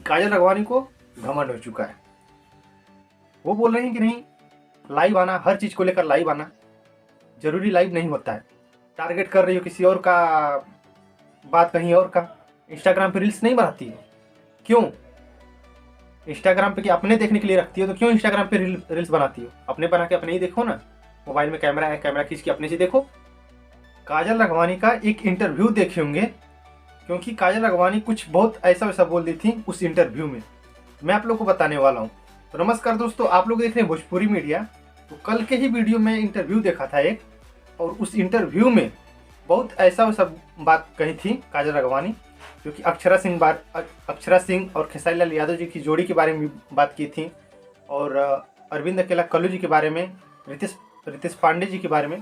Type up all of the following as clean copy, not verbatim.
काजल राघवानी को घमंड हो चुका है। वो बोल रही हैं कि नहीं, लाइव आना, हर चीज़ को लेकर लाइव आना जरूरी लाइव नहीं होता है। टारगेट कर रही हो किसी और का, बात कहीं और का। इंस्टाग्राम पे रील्स नहीं बनाती हो, क्यों? इंस्टाग्राम पे क्या अपने देखने के लिए रखती हो, तो क्यों इंस्टाग्राम पे रील्स बनाती हो? अपने बना के अपने ही देखो ना। मोबाइल में कैमरा है, कैमरा खींच के अपने से देखो। काजल राघवानी का एक इंटरव्यू देखे होंगे, क्योंकि काजल राघवानी कुछ बहुत ऐसा वैसा बोल दी थी उस इंटरव्यू में, मैं आप लोग को बताने वाला हूँ। तो नमस्कार दोस्तों, आप लोग देख रहे हैं भोजपुरी मीडिया। तो कल के ही वीडियो में इंटरव्यू देखा था एक, और उस इंटरव्यू में बहुत ऐसा वैसा बात कही थी काजल राघवानी, क्योंकि अक्षरा सिंह और खेसारी लाल यादव जी की जोड़ी के बारे में बात की थी, और अरविंद अकेला कल्लू जी के बारे में, रितेश पांडे जी के बारे में।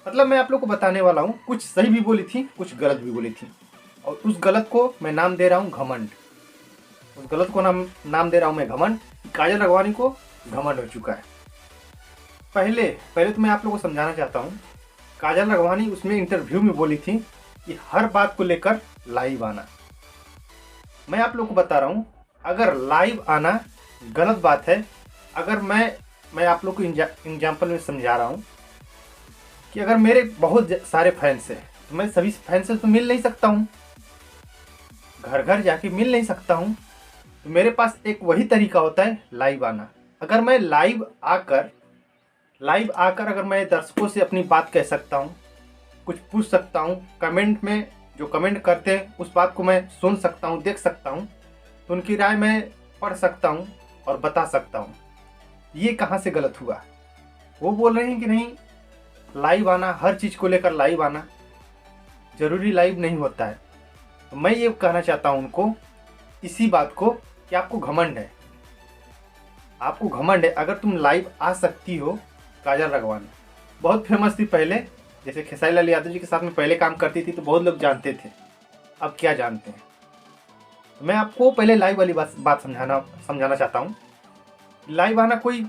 मतलब मैं आप लोग को बताने वाला हूँ, कुछ सही भी बोली थी, कुछ गलत भी बोली थी, और उस गलत को मैं नाम दे रहा हूँ घमंड। उस गलत को नाम दे रहा हूँ मैं घमंड। काजल राघवानी को घमंड हो चुका है। पहले तो मैं आप लोगों को समझाना चाहता हूँ, काजल राघवानी उसमें इंटरव्यू में बोली थी कि हर बात को लेकर लाइव आना। मैं आप लोग को बता रहा हूँ, अगर लाइव आना गलत बात है, अगर मैं आप लोग को एग्जाम्पल में समझा रहा हूँ कि अगर मेरे बहुत सारे फैंस हैं, तो मैं सभी फैंस से तो मिल नहीं सकता हूँ, घर घर जाके मिल नहीं सकता हूँ। तो मेरे पास एक वही तरीका होता है, लाइव आना। अगर मैं लाइव आकर अगर मैं दर्शकों से अपनी बात कह सकता हूँ, कुछ पूछ सकता हूँ, कमेंट में जो कमेंट करते हैं उस बात को मैं सुन सकता हूँ, देख सकता हूँ, तो उनकी राय मैं पढ़ सकता हूँ और बता सकता हूँ। ये कहाँ से गलत हुआ? वो बोल रहे हैं कि नहीं, लाइव आना, हर चीज़ को लेकर लाइव आना जरूरी लाइव नहीं होता है। तो मैं ये कहना चाहता हूँ उनको, इसी बात को, कि आपको घमंड है। आपको घमंड है अगर तुम लाइव आ सकती हो। काजल राघवानी बहुत फेमस थी पहले, जैसे खेसारी लाल यादव जी के साथ में पहले काम करती थी तो बहुत लोग जानते थे। अब क्या जानते हैं? मैं आपको पहले लाइव वाली बात समझाना चाहता हूँ। लाइव आना कोई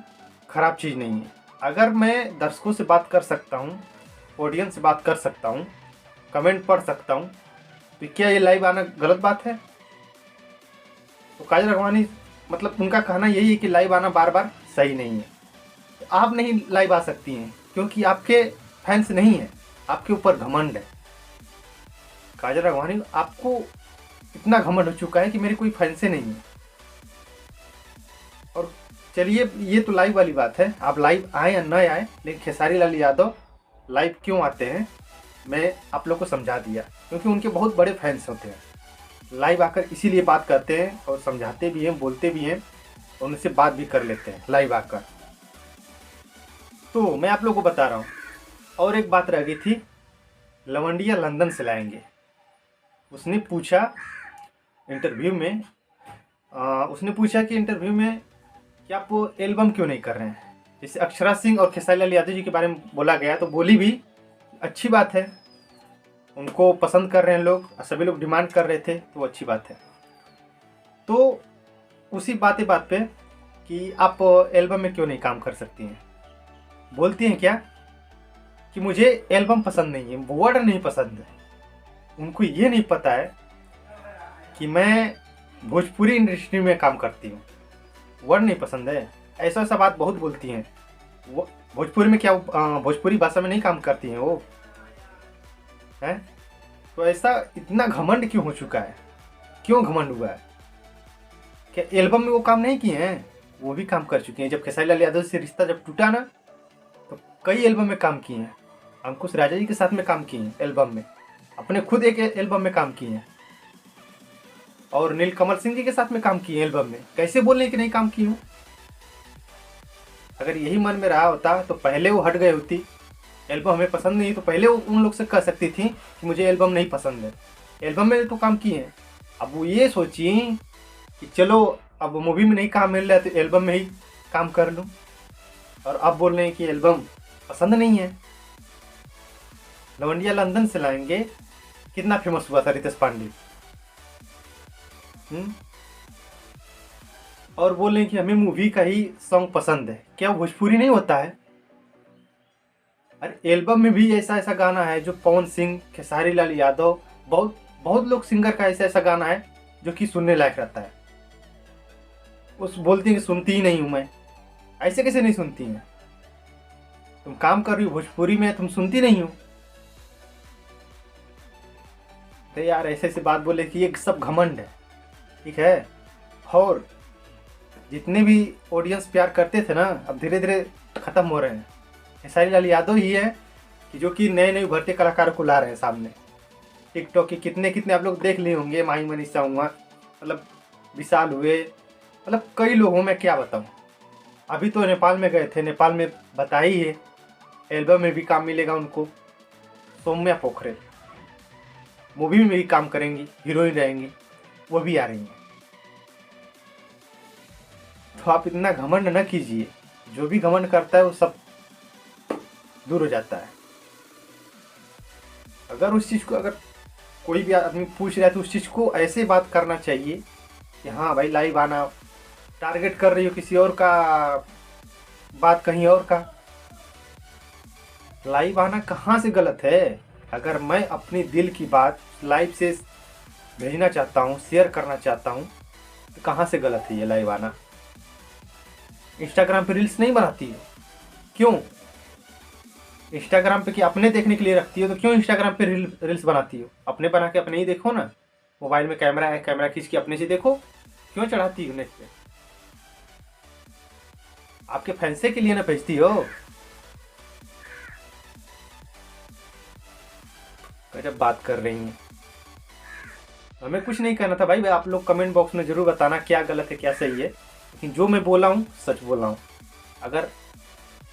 ख़राब चीज़ नहीं है। अगर मैं दर्शकों से बात कर सकता हूँ, ऑडियंस से बात कर सकता हूँ, कमेंट पढ़ सकता हूँ, तो क्या ये लाइव आना गलत बात है? तो काजल राघवानी मतलब उनका कहना यही है कि लाइव आना बार बार सही नहीं है। तो आप नहीं लाइव आ सकती हैं क्योंकि आपके फैंस नहीं हैं, आपके ऊपर घमंड है। काजल राघवानी, आपको इतना घमंड हो चुका है कि मेरे कोई फैंस नहीं है। और चलिए, ये तो लाइव वाली बात है, आप लाइव आए या न आए, लेकिन खेसारी लाल यादव लाइव क्यों आते हैं मैं आप लोग को समझा दिया, क्योंकि उनके बहुत बड़े फैंस होते हैं। लाइव आकर इसीलिए बात करते हैं और समझाते भी हैं, बोलते भी हैं, और उनसे बात भी कर लेते हैं लाइव आकर। तो मैं आप लोग को बता रहा हूँ, और एक बात रह गई थी, लवंडिया लंदन से लाएंगे। उसने पूछा इंटरव्यू में, कि इंटरव्यू में कि आप वो एल्बम क्यों नहीं कर रहे हैं। जैसे अक्षरा सिंह और खेसारी लाल यादव जी के बारे में बोला गया, तो बोली भी अच्छी बात है, उनको पसंद कर रहे हैं लोग, सभी लोग डिमांड कर रहे थे, तो अच्छी बात है। तो उसी बात पे कि आप एल्बम में क्यों नहीं काम कर सकती हैं, बोलती हैं क्या कि मुझे एल्बम पसंद नहीं है, वर्ड नहीं पसंद है। उनको ये नहीं पता है कि मैं भोजपुरी इंडस्ट्री में काम करती हूँ, वर्ड नहीं पसंद है। ऐसा ऐसा बात बहुत बोलती हैं। वो भोजपुरी में क्या भोजपुरी भाषा में नहीं काम करती हैं वो हैं? तो ऐसा इतना घमंड क्यों हो चुका है? क्यों घमंड हुआ है? क्या एल्बम में वो काम नहीं किए हैं? वो भी काम कर चुके हैं। जब खेसारी लाल यादव से रिश्ता जब टूटा ना, तो कई एल्बम में काम किए हैं। अंकुश राजा जी के साथ में काम किए हैं एल्बम में, अपने खुद एक एल्बम में काम किए हैं, और नीलकमल सिंह जी के साथ में काम किए एल्बम में। कैसे बोल रहे हैं कि नहीं काम की हूँ? अगर यही मन में रहा होता तो पहले वो हट गई होती। एल्बम हमें पसंद नहीं तो पहले वो उन लोग से कह सकती थी कि मुझे एल्बम नहीं पसंद है। एल्बम में तो काम किए हैं। अब वो ये सोची कि चलो अब मूवी में नहीं काम मिल रहा है तो एल्बम में ही काम कर लूँ, और अब बोल रहे हैं कि एल्बम पसंद नहीं है। लवंडिया लंदन से लाएंगे कितना फेमस हुआ था रितेश पांडे, और बोले कि हमें मूवी का ही सॉन्ग पसंद है। क्या भोजपुरी नहीं होता है? अरे एल्बम में भी ऐसा ऐसा गाना है जो पवन सिंह, खेसारी लाल यादव, बहुत बहुत लोग सिंगर का ऐसा ऐसा गाना है जो कि सुनने लायक रहता है। उस बोलती है कि सुनती ही नहीं हूँ मैं। ऐसे कैसे नहीं सुनती हैं? तुम काम कर रही हो भोजपुरी में, तुम सुनती नहीं हो? तो यार ऐसे ऐसे बात बोले कि ये सब घमंड है, ठीक है। और जितने भी ऑडियंस प्यार करते थे ना, अब धीरे धीरे खत्म हो रहे हैं। खेसारी लाल यादव ही है कि जो कि नए नए उभरते कलाकारों को ला रहे हैं सामने। टिकटॉक के कितने कितने आप लोग देख लिए होंगे, माही मनीषा हुआ, मतलब विशाल हुए, मतलब कई लोगों में क्या बताऊँ। अभी तो नेपाल में गए थे, नेपाल में बता ही है, एल्बम में भी काम मिलेगा उनको। सौम्या पोखरे मूवी में भी काम करेंगी, हीरोइन रहेंगी, वो भी आ रही हैं। तो आप इतना घमंड न कीजिए, जो भी घमंड करता है वो सब दूर हो जाता है। अगर उस चीज़ को, अगर कोई भी आदमी पूछ रहा है तो उस चीज़ को ऐसे बात करना चाहिए कि हाँ भाई लाइव आना, टारगेट कर रही हो किसी और का, बात कहीं और का। लाइव आना कहाँ से गलत है? अगर मैं अपनी दिल की बात लाइव से भेजना चाहता हूँ, शेयर करना चाहता हूँ, तो कहाँ से गलत है ये लाइव आना? इंस्टाग्राम पे रील्स नहीं बनाती हो? क्यों? इंस्टाग्राम पे कि अपने देखने के लिए रखती हो, तो क्यों इंस्टाग्राम पे रील्स बनाती हो? अपने बना के अपने ही देखो ना। मोबाइल में कैमरा है, कैमरा खींच के अपने से देखो। क्यों चढ़ाती हो नेट पे? आपके फैंसे के लिए ना भेजती हो? गजब बात कर रही हैं। हमें कुछ नहीं करना था भाई, आप लोग कमेंट बॉक्स में जरूर बताना क्या गलत है क्या सही है, लेकिन जो मैं बोला हूँ सच बोला हूँ। अगर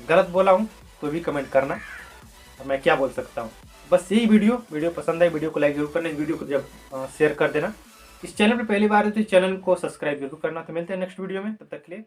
गलत बोला हूँ तो भी कमेंट करना, और मैं क्या बोल सकता हूँ। बस यही वीडियो पसंद आई, वीडियो को लाइक जरूर करना, इस वीडियो को जब शेयर कर देना। इस चैनल पर पहली बार है तो इस चैनल को सब्सक्राइब जरूर करना। तो मिलते हैं नेक्स्ट वीडियो में, तब तक के लिए।